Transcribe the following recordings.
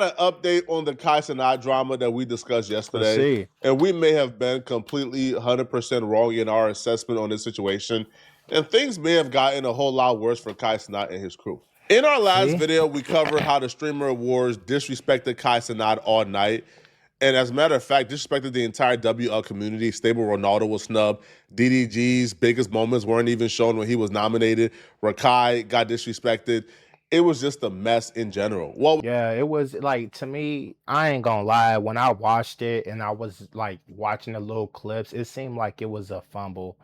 got an update on the Kaicenat drama that we discussed Let's yesterday. see. And we may have been completely 100% wrong in our assessment on this situation. And things may have gotten a whole lot worse for Kaicenat and his crew. In our last video, we covered how the Streamer Awards disrespected Kaicenat all night. And as a matter of fact, disrespected the entire WL community. Stable Ronaldo was snubbed. DDG's biggest moments weren't even shown when he was nominated. Rakai got disrespected. It was just a mess in general. Well, yeah, it was like, to me, I ain't gonna lie, when I watched it and I was like watching the little clips, it seemed like it was a fumble.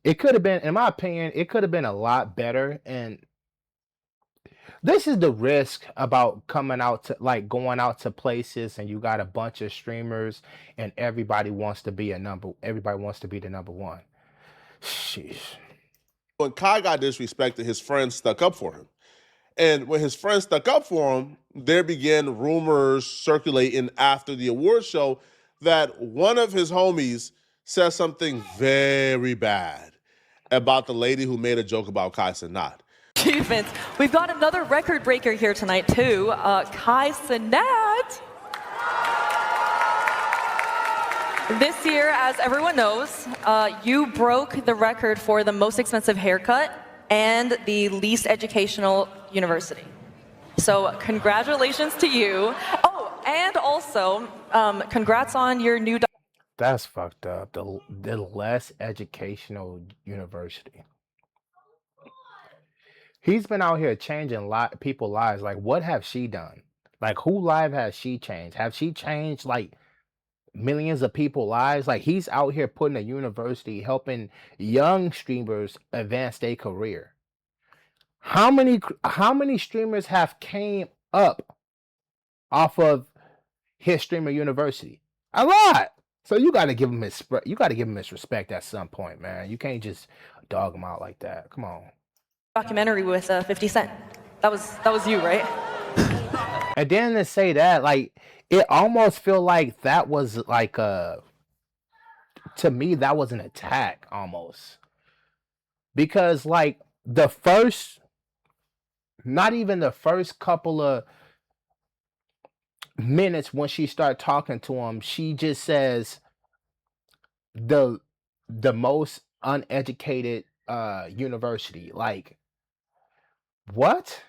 It could have been, in my opinion, it could have been a lot better. And this is the risk about coming out to, like, going out to places and you got a bunch of streamers and everybody wants to be the number one. Sheesh. when Kai got disrespected, his friends stuck up for him. And when his friends stuck up for him, there began rumors circulating after the award show that one of his homies said something very bad about the lady who made a joke about Kaicenat. Achievements. We've got another record breaker here tonight too, Kaicenat. This year, as everyone knows, you broke the record for the most expensive haircut and the least educational university. So congratulations to you. Oh, and also, congrats on your new... That's fucked up. The less educational university. He's been out here changing people's lives. Like, what have she done? Like, who life has she changed? Have she changed, like, millions of people's lives? Like, he's out here putting a university, helping young streamers advance their career. How many streamers have came up off of his streamer university? A lot. So you got to give him his respect at some point, man. You can't just dog him out like that. Come on. Documentary with 50 Cent. That was you, right? And then to say that, like, it almost feel like that was like to me, that was an attack almost. Because, like, not even the first couple of minutes when she started talking to him, she just says the most uneducated university. Like, what?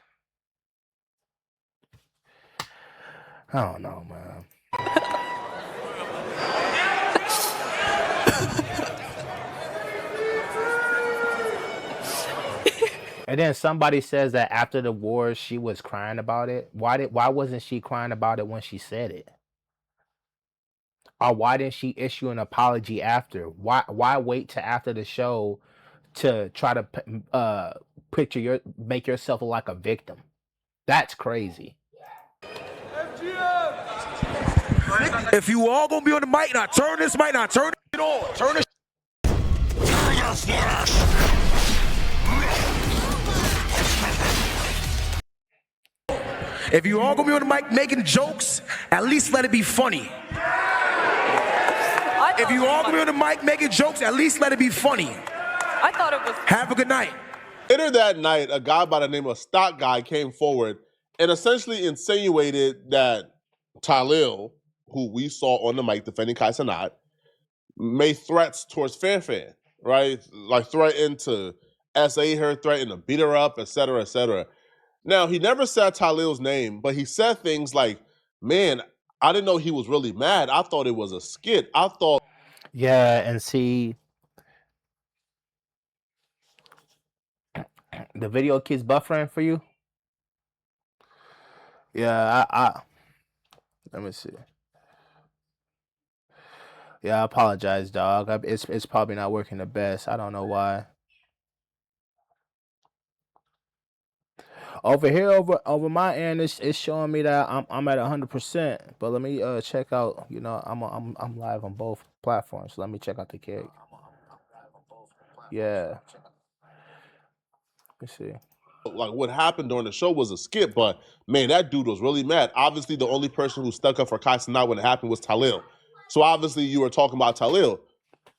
I don't know, man. And then somebody says that after the war she was crying about it. Why wasn't she crying about it when she said it? Or why didn't she issue an apology after? Why wait till after the show to try to make yourself look like a victim? That's crazy. If you all gonna be on the mic, now turn this mic, now turn it on, turn it. If you all gonna be on the mic making jokes, at least let it be funny. If you all gonna be on the mic making jokes, at least let it be funny. I thought it was... Have a good night. Later that night, a guy by the name of Stock Guy came forward and essentially insinuated that Talil, who we saw on the mic defending Kaicenat, made threats towards Fairfan, right? Like threatened to SA her, threatened to beat her up, etc., etc. Now, he never said Talil's name, but he said things like, man, I didn't know he was really mad. I thought it was a skit. I thought... Yeah, and see, the video keeps buffering for you. Yeah, let me see. Yeah, I apologize, dog. It's probably not working the best. I don't know why. Over here, over my end, it's showing me that I'm at 100%. But let me check out. You know, I'm live on both platforms. So let me check out the cake. Yeah. Let's see. Like what happened during the show was a skit, but man, that dude was really mad. Obviously, the only person who stuck up for Kaicenat when it happened was Talil. So obviously, you were talking about Talil.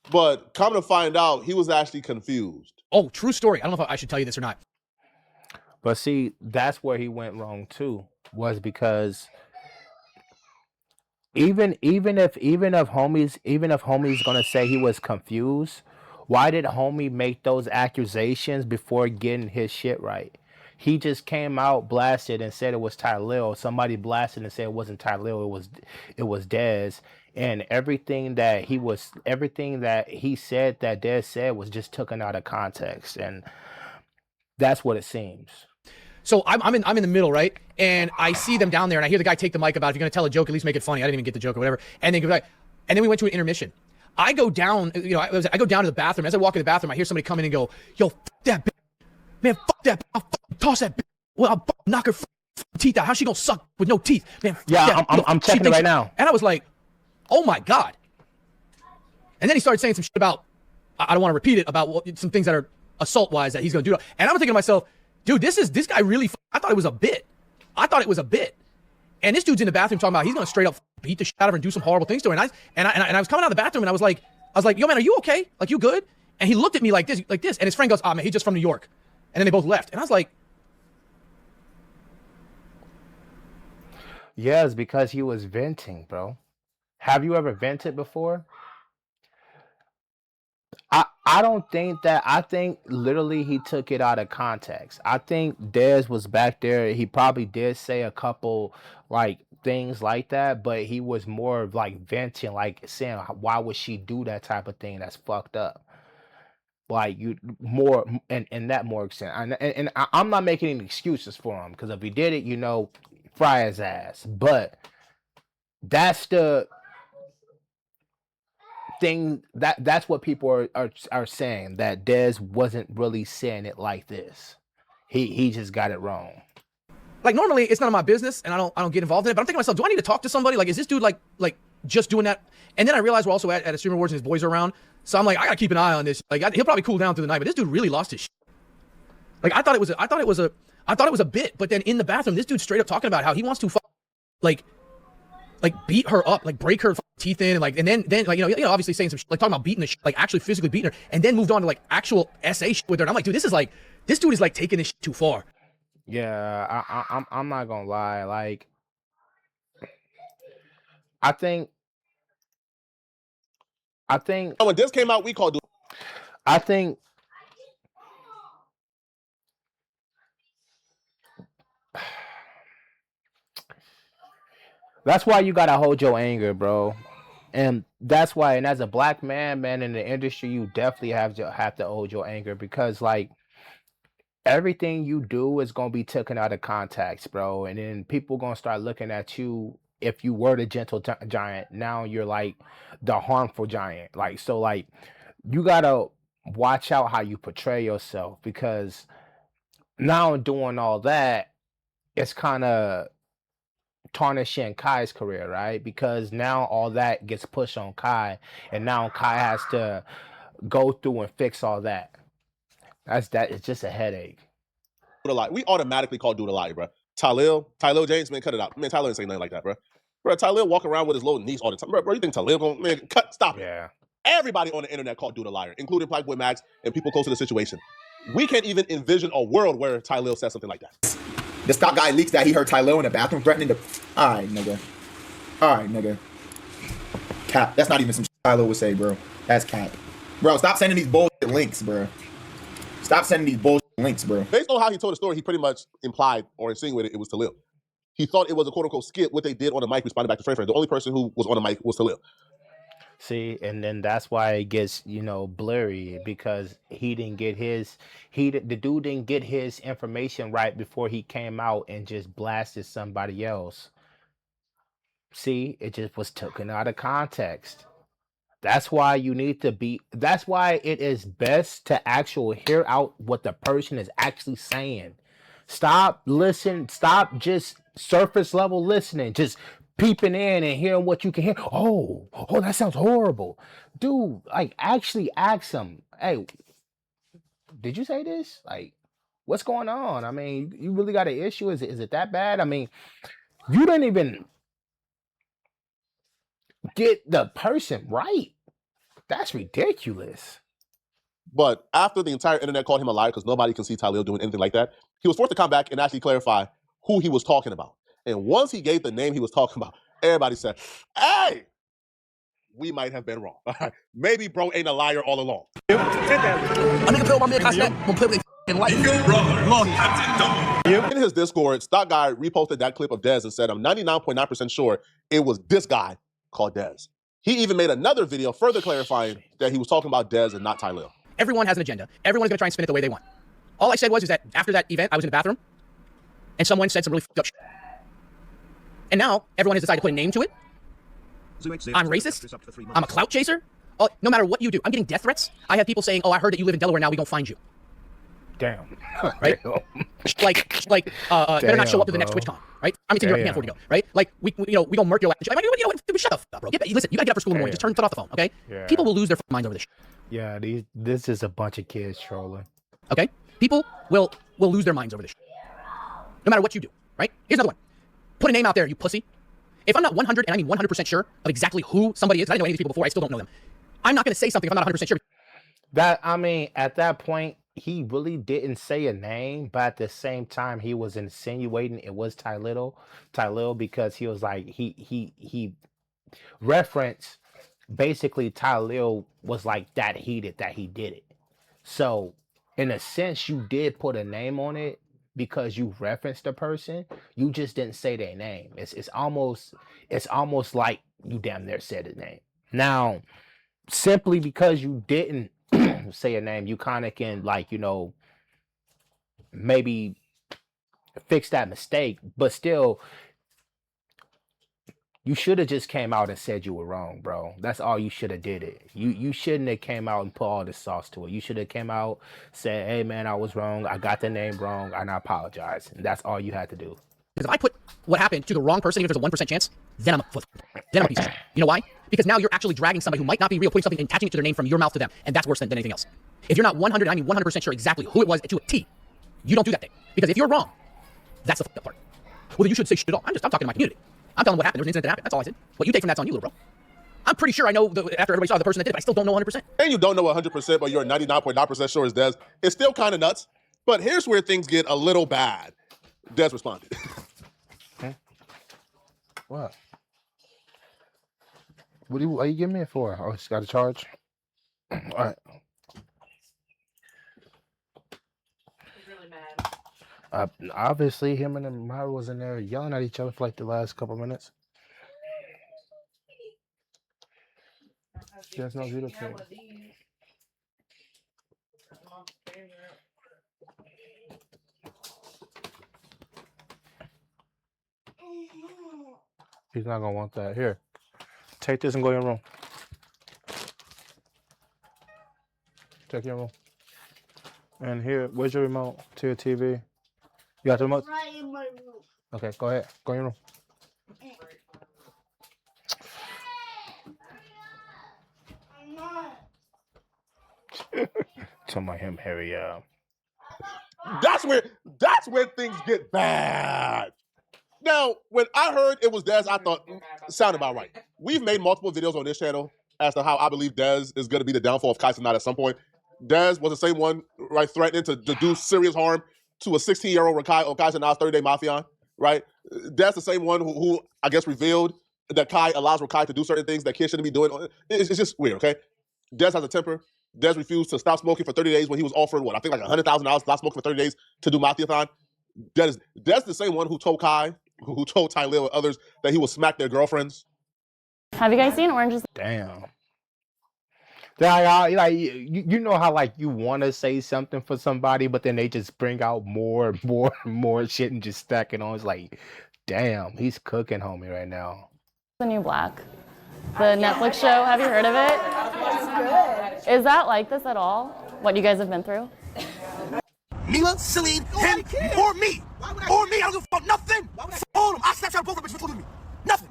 But come to find out, he was actually confused. Oh, true story. I don't know if I should tell you this or not. But see, that's where he went wrong too. was because even if homie's gonna say he was confused, why did homie make those accusations before getting his shit right? He just came out blasted and said it was Tylil. Somebody blasted and said it wasn't Tylil, it was Dezz. And everything that he said that Dezz said was just taken out of context. And that's what it seems. So I'm in the middle, right? And I see them down there, and I hear the guy take the mic about, if you're gonna tell a joke, at least make it funny. I didn't even get the joke or whatever. And then we went to an intermission. I go down, I go down to the bathroom. As I walk in the bathroom, I hear somebody come in and go, "Yo, f that bitch, man, fuck that bitch. I'll toss that bitch. Well, I'll knock her teeth out. How's she gonna suck with no teeth, man?" Yeah, I'm checking it right now. And I was like, "Oh my god!" And then he started saying some shit about, I don't want to repeat it, about some things that are assault-wise that he's gonna do. And I'm thinking to myself, dude, this guy really, I thought it was a bit. And this dude's in the bathroom talking about he's gonna straight up beat the shit out of her and do some horrible things to her. And I was coming out of the bathroom and I was like, "Yo, man, are you okay? Like, you good?" And he looked at me like this. And his friend goes, "Ah, man, he's just from New York." And then they both left. And I was like, Yeah, it's because he was venting, bro. Have you ever vented before? I don't think that. I think literally he took it out of context. I think Dezz was back there. He probably did say a couple like things like that, but he was more of like venting, like saying, "Why would she do that type of thing? That's fucked up." Like you more and that more extent. I'm not making any excuses for him because if he did it, fry his ass. But that's the thing that's what people are saying, that Dezz wasn't really saying it like this. He just got it wrong. like, normally it's none of my business and I don't get involved in it, but I'm thinking to myself, do I need to talk to somebody? Like, is this dude like just doing that? And then I realized we're also at a Streamer Awards and his boys are around. So I'm like, I gotta keep an eye on this. Like, he'll probably cool down through the night, but this dude really lost his shit. Like, I thought it was a bit, but then in the bathroom, this dude's straight up talking about how he wants to like beat her up, like break her teeth in, and then obviously saying some shit, like talking about beating the shit, like actually physically beating her, and then moved on to like actual SA shit with her. And I'm like, dude, this dude is like taking this shit too far. Yeah, I'm not gonna lie. Like, I think when this came out, we called it. I think that's why you gotta hold your anger, bro. And that's why, and as a black man in the industry, you definitely have to hold your anger, because like everything you do is gonna be taken out of context, bro. And then people gonna start looking at you. If you were the gentle giant, now you're like the harmful giant. Like, so like you gotta watch out how you portray yourself, because now doing all that, it's kind of tarnishing Kai's career, right? Because now all that gets pushed on Kai, and now Kai has to go through and fix all that. It's just a headache. We automatically call dude a liar, bro. Tylil James, man, cut it out. Man, Tylil ain't saying nothing like that, bro. Bro, Tylil walk around with his little niece all the time. Bro, you think Tylil gonna, man, stop it. Yeah. Everybody on the internet called dude a liar, including Blackboy Max and people close to the situation. We can't even envision a world where Tylil says something like that. This top guy leaks that he heard Tylil in the bathroom threatening to... Alright, nigga. Cap. That's not even some shit Tylil would say, bro. That's cap. Bro, stop sending these bullshit links, bro. Stop sending these bullshit links, bro. Based on how he told the story, he pretty much implied or insinuated it was Tylil. He thought it was a quote-unquote skit. What they did on the mic responded back to Frey. The only person who was on the mic was Tylil. See, and then that's why it gets, blurry, because the dude didn't get his information right before he came out and just blasted somebody else. See, it just was taken out of context. That's why that's why it is best to actually hear out what the person is actually saying. Stop just surface level listening, just peeping in and hearing what you can hear. Oh, that sounds horrible. Dude, like, actually ask them, hey, did you say this? Like, what's going on? I mean, you really got an issue? Is it that bad? I mean, you didn't even get the person right. That's ridiculous. But after the entire internet called him a liar because nobody can see Tylil doing anything like that, he was forced to come back and actually clarify who he was talking about. And once he gave the name he was talking about, everybody said, hey, we might have been wrong. Maybe bro ain't a liar all along. A nigga play with my man Kaicenat, gonna play with their life. In his Discord, Stock Guy reposted that clip of Dezz and said, I'm 99.9% sure it was this guy called Dezz. He even made another video further clarifying that he was talking about Dezz and not Ty Lil. Everyone has an agenda. Everyone is gonna try and spin it the way they want. All I said was that after that event, I was in the bathroom, and someone said some really fucked up shit. And now everyone has decided to put a name to it. I'm racist. I'm a clout chaser. No matter what you do, I'm getting death threats. I have people saying, "Oh, I heard that you live in Delaware now. We gonna find you." Damn. Right? like, better not show up to the next bro. TwitchCon, right? I mean, you can't afford to go, right? Like, we gonna murk your ass. Like, shut the fuck up, bro. Listen, you gotta get up for school in the morning. Just turn off the phone, okay? Yeah. People will lose their minds over this shit. Yeah, this is a bunch of kids trolling. Okay? People will lose their minds over this shit. No matter what you do, right? Here's another one. Put a name out there, you pussy. If I'm not 100, and I mean 100% sure of exactly who somebody is, I didn't know any of these people before, I still don't know them. I'm not gonna say something if I'm not 100% sure. That, I mean, at that point, he really didn't say a name, but at the same time, he was insinuating it was Ty Lil, because he was like, he referenced basically Ty Lil was like that heated that he did it. So in a sense, you did put a name on it because you referenced the person. You just didn't say their name. It's almost like you damn near said his name. Now, simply because you didn't say a name, you kind of can, like, you know, maybe fix that mistake, but still, you should have just came out and said you were wrong, bro. That's all you should have did it. You shouldn't have came out and put all the sauce to it. You should have came out, said, hey man, I was wrong. I got the name wrong and I apologize. And that's all you had to do. Because if I put what happened to the wrong person, even if there's a 1% chance, then I'm a piece of shit. You know why? Because now you're actually dragging somebody who might not be real, putting something, attaching it to their name from your mouth to them. And that's worse than anything else. If you're not 100% sure exactly who it was to a T, you don't do that thing. Because if you're wrong, that's the fucked up part. Well, then you should say shit at all. I'm talking to my community. I'm telling them what happened. There was an incident that happened. That's all I said. What you take from that's on you, little bro. I'm pretty sure I know after everybody saw the person that did it, but I still don't know 100%. And you don't know 100%, but you're 99.9% sure it's Dezz. It's still kind of nuts. But here's where things get a little bad. Dezz responded. What? What are you giving me it for? Oh, it's got a charge? All right. He's really mad. Obviously, him and Myra was in there yelling at each other for like the last couple minutes. There's no zero cake. He's not gonna want that. Here, take this and go in your room. Take your room. And here, where's your remote to your TV? You got the remote? Right in my room. Okay, go ahead. Go in your room. I'm not. Talking about him, Harry. That's where things get bad. Now, when I heard it was Dezz, I thought, it sounded about right. We've made multiple videos on this channel as to how I believe Dezz is going to be the downfall of Kaicenat at some point. Dezz was the same one, right, threatening to do serious harm to a 16-year-old Kaicenat's 30-day Mafian, right? Dezz the same one who I guess revealed that Kai allows Rakai to do certain things that kids shouldn't be doing. It's just weird, okay? Dezz has a temper. Dezz refused to stop smoking for 30 days when he was offered, what, I think like $100,000 stop smoking for 30 days to do Mafiathon. Dezz the same one who told Kai, who told Ty Lil and others that he will smack their girlfriends. Have you guys seen Orange is Damn. Like you know how like you want to say something for somebody, but then they just bring out more shit and just stack it on. It's like, damn, he's cooking, homie, right now. the New Black? The Netflix show, have you heard of it? Is that like this at all? What you guys have been through? Mila, Celine, him, or me. Or me, I don't give a fuck nothing. All of them. I Snapchat both of them, bitch, me. Nothing.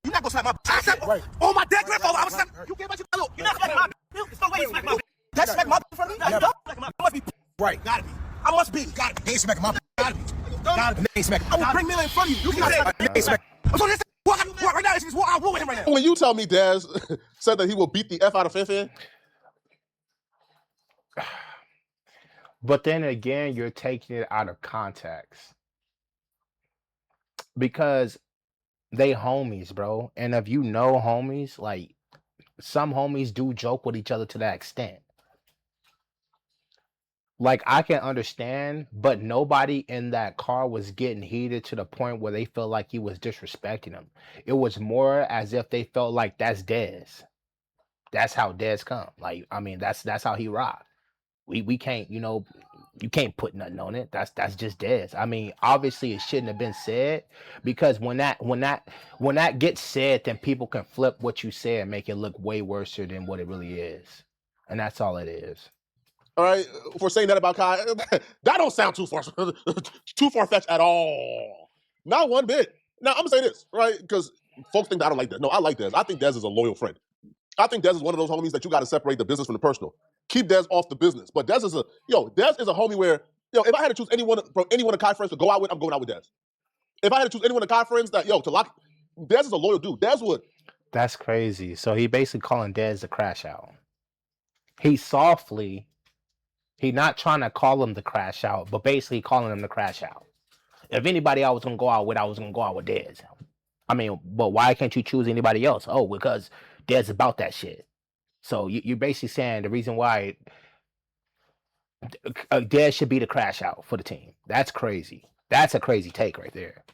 You're not gonna slap my bitch. Right. Oh, my dead grandfather, I was snap. You can't my look. You're not smacking my bitch. There's no way you smack my bitch. That smack my bitch in front of me? That's dumb. I must be right. Gotta be. I must be. Gotta be. They ain't smacking my bitch. Gotta be. Gotta be. They ain't smacking. I will bring Mila in front of you. You can't say they ain't smacking. I'm so this walk right now. This is what I want with him right now. When you tell me Dezz said that he will beat the F out of Fin, But then again, you're taking it out of context. Because they homies, bro. And if you know homies, like some homies do joke with each other to that extent. Like I can understand, but nobody in that car was getting heated to the point where they felt like he was disrespecting them. It was more as if they felt like that's Dezz. That's how Dezz come. Like, I mean, that's how he rock. We can't, you know, you can't put nothing on it. That's just Dezz. I mean, obviously it shouldn't have been said, because when that gets said, then people can flip what you said and make it look way worse than what it really is. And that's all it is. All right, for saying that about Kai, that don't sound too far-fetched at all. Not one bit. Now, I'm gonna say this, right? Because folks think that I don't like Dezz. No, I like Dezz. I think Dezz is a loyal friend. I think Dezz is one of those homies that you got to separate the business from the personal. Keep Dezz off the business. But Dezz is a homie where, if I had to choose anyone of Kai friends to go out with, I'm going out with Dezz. If I had to choose anyone of Kai friends that, to lock, Dezz is a loyal dude. Dezz would. That's crazy. So he basically calling Dezz a crash out. He not trying to call him the crash out, but basically calling him the crash out. If anybody I was gonna go out with Dezz. I mean, but why can't you choose anybody else? Oh, because Dezz about that shit. So you're basically saying the reason why Dezz should be the crash out for the team. That's crazy. That's a crazy take right there.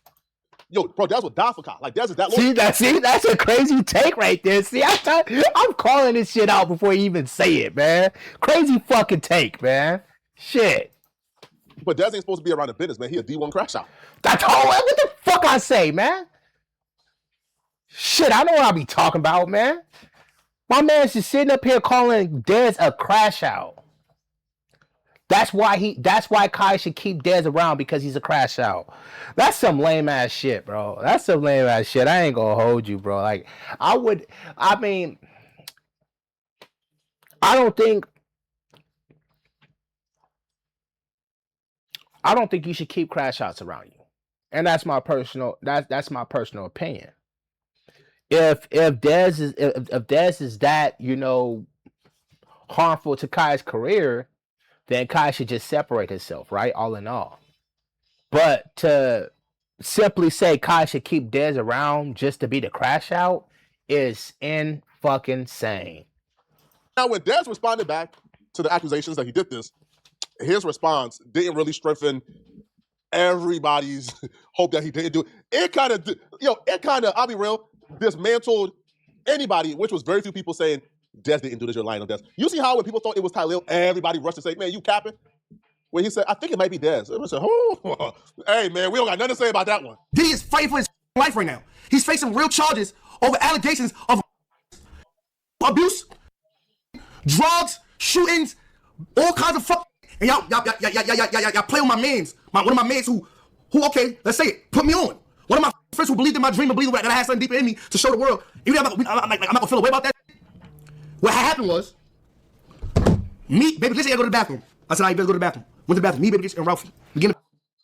Yo, bro, Dezz would die for Kai. Like, Dezz is that loyal. See, that's a crazy take right there. See, I'm calling this shit out before you even say it, man. Crazy fucking take, man. Shit. But Dezz ain't supposed to be around the business, man. He a D1 crash out. That's all. What the fuck I say, man? Shit, I know what I be talking about, man. My man's just sitting up here calling Dezz a crash out. That's why Kai should keep Dezz around, because he's a crash out. That's some lame ass shit, bro. That's some lame ass shit. I ain't gonna hold you, bro. Like, I don't think you should keep crash outs around you. And that's my personal opinion. If Dezz is that, harmful to Kai's career, then Kai should just separate himself, right? All in all. But to simply say Kai should keep Dezz around just to be the crash out is fucking sane. Now, when Dezz responded back to the accusations that he did this, his response didn't really strengthen everybody's hope that he didn't do it. It kind of, I'll be real, dismantled anybody, which was very few people saying, Dezz didn't do this, you're lying on Dezz. You see how when people thought it was Tylil, everybody rushed to say, man, you capping? When he said, I think it might be Dezz. It was like, oh, hey, man, we don't got nothing to say about that one. Diddy is fighting for his life right now. He's facing real charges over allegations of abuse, drugs, shootings, all kinds of fuck. And y'all play with my mans. One of my mans who, okay, let's say it, put me on. One of my friends who believed in my dream and believed that I had something deeper in me to show the world. Even though I'm not gonna feel a way about that. What happened was, me, baby, Dizzy, I go to the bathroom. I said, I better go to the bathroom. Went to the bathroom. Me, baby, and Ralphie. Hey,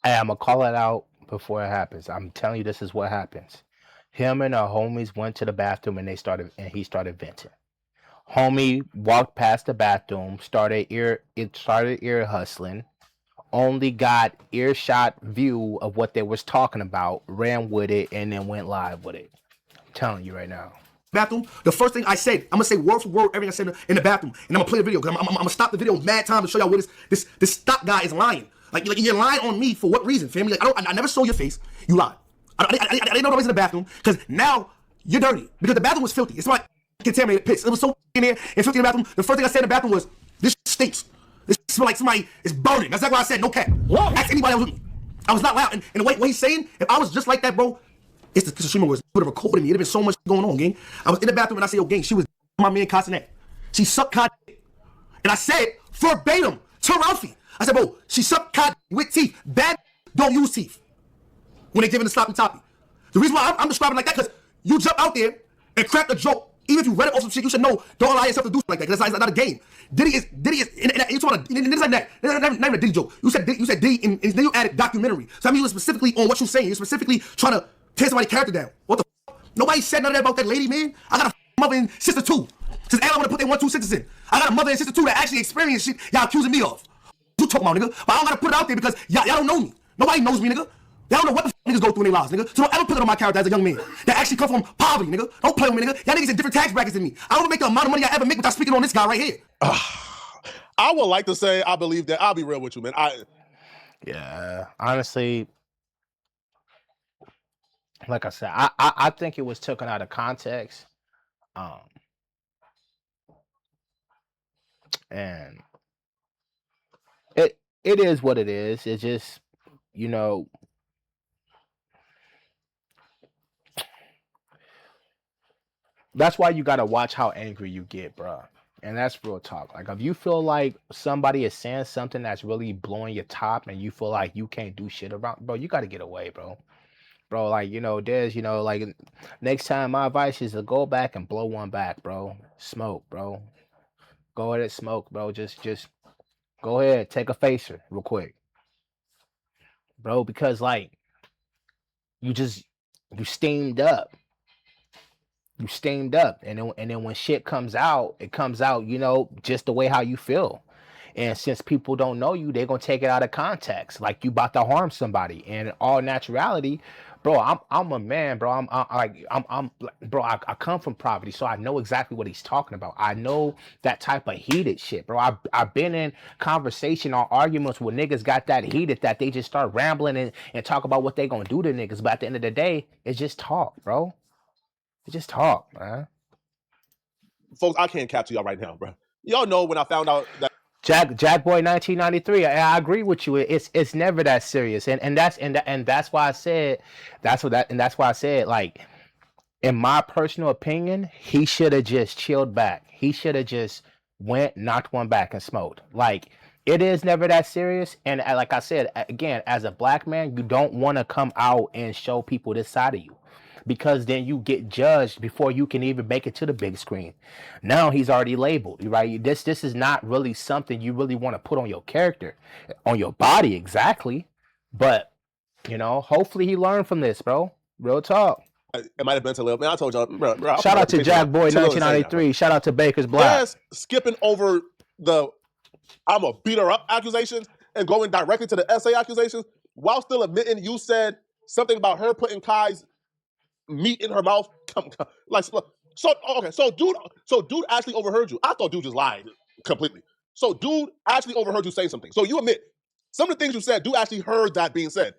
I'm gonna call it out before it happens. I'm telling you, this is what happens. Him and our homies went to the bathroom and he started venting. Homie walked past the bathroom, started ear hustling, only got earshot view of what they was talking about, ran with it, and then went live with it. I'm telling you right now. Bathroom, the first thing I said, I'm gonna say word for word everything I said in the bathroom, and I'm gonna play the video because I'm gonna stop the video mad time to show y'all what this stock guy is lying. Like you're lying on me for what reason, family? Like, I never saw your face. You lied. I didn't know I was in the bathroom because now you're dirty because the bathroom was filthy. It's like contaminated piss. It was so in there and filthy in the bathroom. The first thing I said in the bathroom was, "This stinks. This smells like somebody is burning." That's exactly what I said. No cap. Ask anybody else with me. I was not loud. And the way he's saying, if I was just like that, bro. It's the streamer would have recorded me. It'd have been so much going on, gang. I was in the bathroom and I said, yo, gang, she was my man Kaicenat. She sucked Kai. And I said verbatim to Ralphie. I said, bro, she sucked Kai with teeth. Bad don't use teeth when they giving the sloppy toppy. The reason why I'm describing like that, because you jump out there and crack a joke. Even if you read it off some shit, you should know, don't allow yourself to do like that. That's not a game. Diddy is, and you talking about, it's like that. Not even a Diddy joke. You said Diddy, and then you added documentary. So I mean, you were specifically on what you're saying. You're specifically trying to tear somebody's character down. What the f? Nobody said none of that about that lady, man. I got a mother and sister too. Since I want to put their 1-2 sentences in. I got a mother and sister too that actually experienced shit y'all accusing me of. You talking about, nigga. But I don't gotta put it out there because y'all don't know me. Nobody knows me, nigga. They don't know what the fuck niggas go through in their lives, nigga. So don't ever put it on my character as a young man that actually come from poverty, nigga. Don't play with me, nigga. Y'all niggas in different tax brackets than me. I don't make the amount of money I ever make without speaking on this guy right here. I would like to say I believe that. I'll be real with you, man. Yeah, honestly, like I said, I think it was taken out of context. And it is what it is. It's just, you know, that's why you gotta watch how angry you get, bro. And that's real talk. Like if you feel like somebody is saying something that's really blowing your top and you feel like you can't do shit around, bro, you gotta get away, bro. Bro, like, you know, Dezz, you know, like next time my advice is to go back and blow one back, bro. Smoke, bro. Go ahead and smoke, bro. Just go ahead, take a facer real quick. Bro, because like you steamed up. You steamed up. And then when shit comes out, it comes out, you know, just the way how you feel. And since people don't know you, they're gonna take it out of context, like you about to harm somebody. And in all naturality, bro, I'm a man, bro. Bro. I come from poverty, so I know exactly what he's talking about. I know that type of heated shit, bro. I've been in conversation or arguments where niggas got that heated that they just start rambling and talk about what they gonna do to niggas. But at the end of the day, it's just talk, bro. It's just talk, man. Folks, I can't cap to y'all right now, bro. Y'all know when I found out that Jack Boy 1993. I agree with you. It's never that serious, and that's why I said that's why I said, like, in my personal opinion, he should have just chilled back. He should have just went, knocked one back, and smoked. Like, it is never that serious. And like I said again, as a black man, you don't want to come out and show people this side of you, because then you get judged before you can even make it to the big screen. Now he's already labeled, right? This is not really something you really want to put on your character, on your body exactly. But, you know, hopefully he learned from this, bro. Real talk. it might have been to little man. I told y'all, bro. Shout out to Jack Boy 1993. Shout out to Baker's Block. Dezz skipping over the I'm a beat her up accusations and going directly to the essay accusations while still admitting you said something about her putting Kai's meat in her mouth. Like, so okay, so dude actually overheard you. I thought dude just lied completely. So dude actually overheard you say something. So you admit some of the things you said, dude actually heard that being said.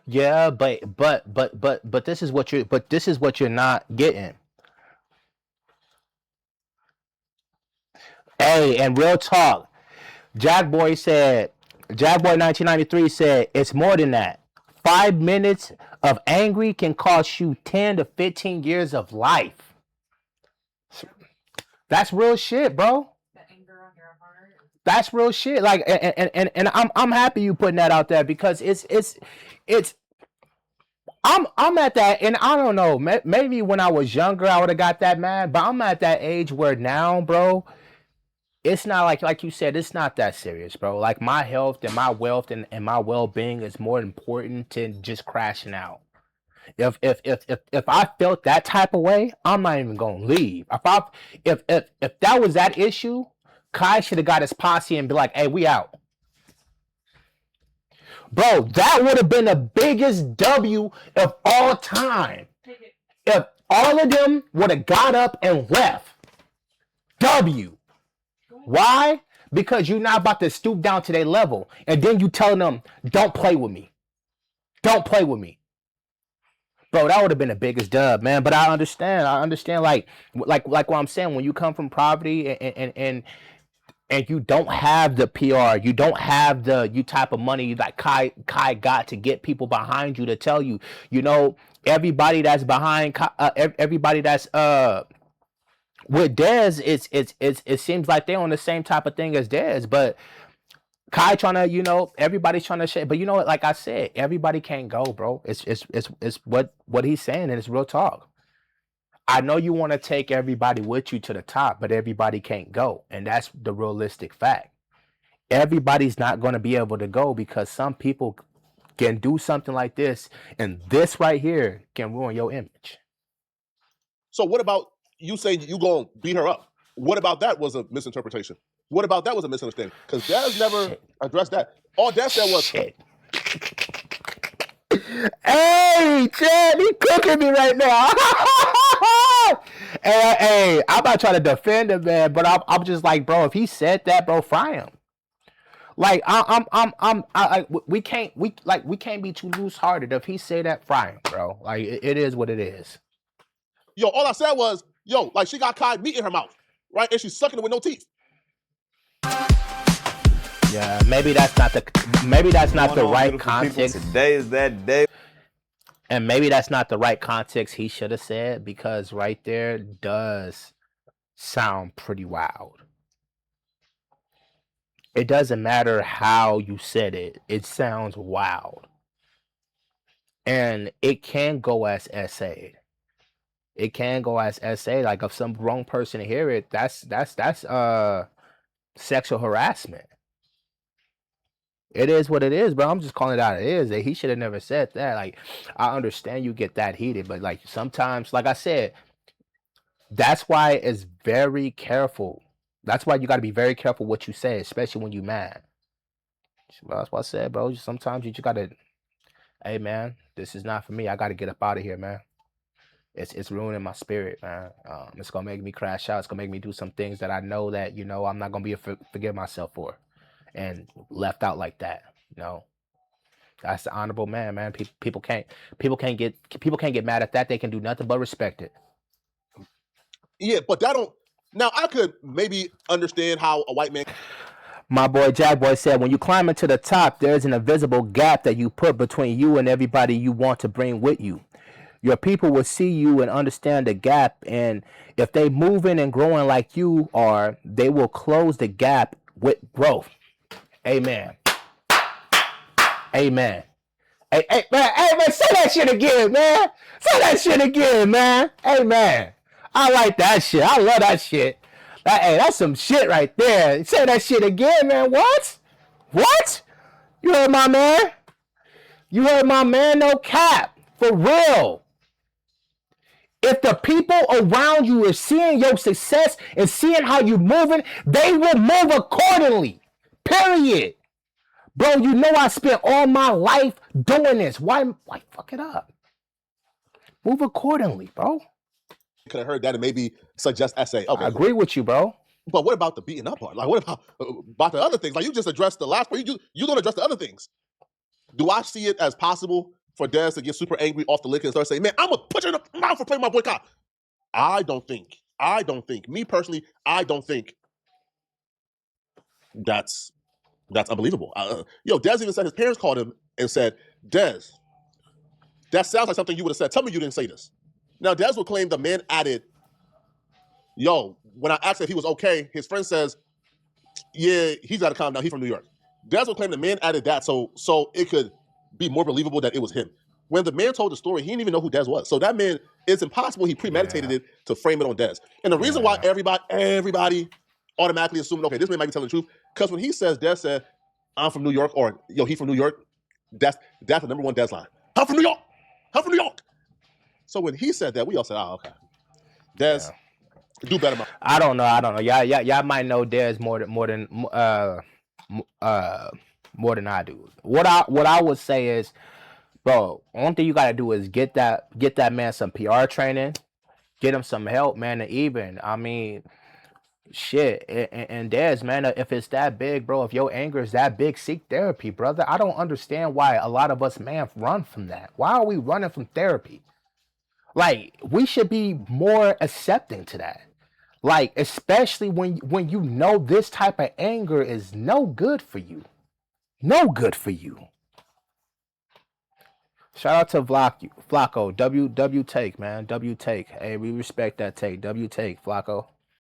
Yeah, but this is what you're not getting. Hey, and real talk, Jack Boy 1993 said it's more than that. 5 minutes of angry can cost you 10 to 15 years of life. That's real shit, bro. That's real shit. Like, and I'm happy you putting that out there, because it's I'm at that, and I don't know, maybe when I was younger I would have got that mad, but I'm at that age where now, bro, it's not like you said, it's not that serious, bro. Like, my health and my wealth and my well-being is more important than just crashing out. If I felt that type of way, I'm not even gonna leave. If that was that issue, Kai should have got his posse and be like, hey, we out. Bro, that would have been the biggest W of all time. If all of them would have got up and left. W. Why? Because you're not about to stoop down to their level. And then you telling them, don't play with me. Don't play with me. Bro, that would have been the biggest dub, man. But I understand, like what I'm saying, when you come from poverty and you don't have the PR, you don't have the type of money like Kai got to get people behind you to tell you, you know, everybody that's behind, everybody that's with Dezz, it seems like they're on the same type of thing as Dezz, but Kai trying to, you know, everybody's trying to share, but you know what? Like I said, everybody can't go, bro. It's what he's saying, and it's real talk. I know you want to take everybody with you to the top, but everybody can't go. And that's the realistic fact. Everybody's not going to be able to go, because some people can do something like this, and this right here can ruin your image. So what about you saying you going to beat her up? What about that was a misinterpretation? What about that was a misunderstanding? Because Dezz never addressed that. All Dezz said was... Hey, Chad, he cooking me right now. Hey, I'm not trying to defend him, man, but I'm just like, bro, if he said that, bro, fry him. Like we can't be too loose hearted. If he say that, fry him, bro. Like it is what it is. Yo, all I said was, yo, like she got Kai meat in her mouth, right? And she's sucking it with no teeth. Yeah, maybe that's not the right context. Today is that day. And maybe that's not the right context he should have said, because right there does sound pretty wild. It doesn't matter how you said it. It sounds wild. And it can go as essay. It can go as essay. Like if some wrong person hear it, that's sexual harassment. It is what it is, bro. I'm just calling it out. It is. He should have never said that. Like, I understand you get that heated, but like sometimes, like I said, that's why it's very careful. That's why you got to be very careful what you say, especially when you mad. Well, that's what I said, bro. Sometimes you just got to, hey, man, this is not for me. I got to get up out of here, man. It's ruining my spirit, man. It's going to make me crash out. It's going to make me do some things that I know that, I'm not going to be able to forgive myself for. And left out like that, that's the honorable man. People can't get mad at that. They can do nothing but respect it. Yeah, but that don't. Now I could maybe understand how a white man. My boy Jack Boy said, when you climb into the top, there's an invisible gap that you put between you and everybody you want to bring with you. Your people will see you and understand the gap, and if they moving and growing like you are, they will close the gap with growth. Amen. Amen. Hey, man, say that shit again, man. Say that shit again, man. Amen. I like that shit. I love that shit. That's some shit right there. Say that shit again, man. What? What? You heard my man? You heard my man? No cap. For real. If the people around you are seeing your success and seeing how you're moving, they will move accordingly. Period. Bro, you know I spent all my life doing this. Why fuck it up? Move accordingly, bro. Could have heard that and maybe suggest essay. Okay, I agree with you, bro. But what about the beating up part? Like, what about the other things? Like, you just addressed the last part. You don't address the other things. Do I see it as possible for Dezz to get super angry off the lick and start saying, man, I'm going to put you in the mouth for playing my boycott? I don't think. Me personally, I don't think that's unbelievable. Dezz even said his parents called him and said, Dezz, that sounds like something you would have said. Tell me you didn't say this. Now, Dezz will claim the man added, when I asked if he was okay, his friend says, yeah, he's got to calm down. He's from New York. Dezz will claim the man added that so it could be more believable that it was him. When the man told the story, he didn't even know who Dezz was. So that man, it's impossible he premeditated it to frame it on Dezz. And the reason why everybody automatically assumed, okay, this man might be telling the truth, because when he says, Dezz said, I'm from New York, or he from New York, that's the number one Dezz line. I'm from New York. I'm from New York. So when he said that, we all said, oh, okay. Dezz, do better, man. I don't know. Y'all might know Dezz more than I do. What I would say is, bro, only thing you gotta do is get that man some PR training, get him some help, man, and even, I mean, shit, and Dezz, man, if it's that big, bro, if your anger is that big, seek therapy, brother. I don't understand why a lot of us, man, run from that. Why are we running from therapy? Like, we should be more accepting to that. Like, especially when you know this type of anger is no good for you. No good for you. Shout out to Flacco. W take, man. W take. Hey, we respect that take. W take, Flacco.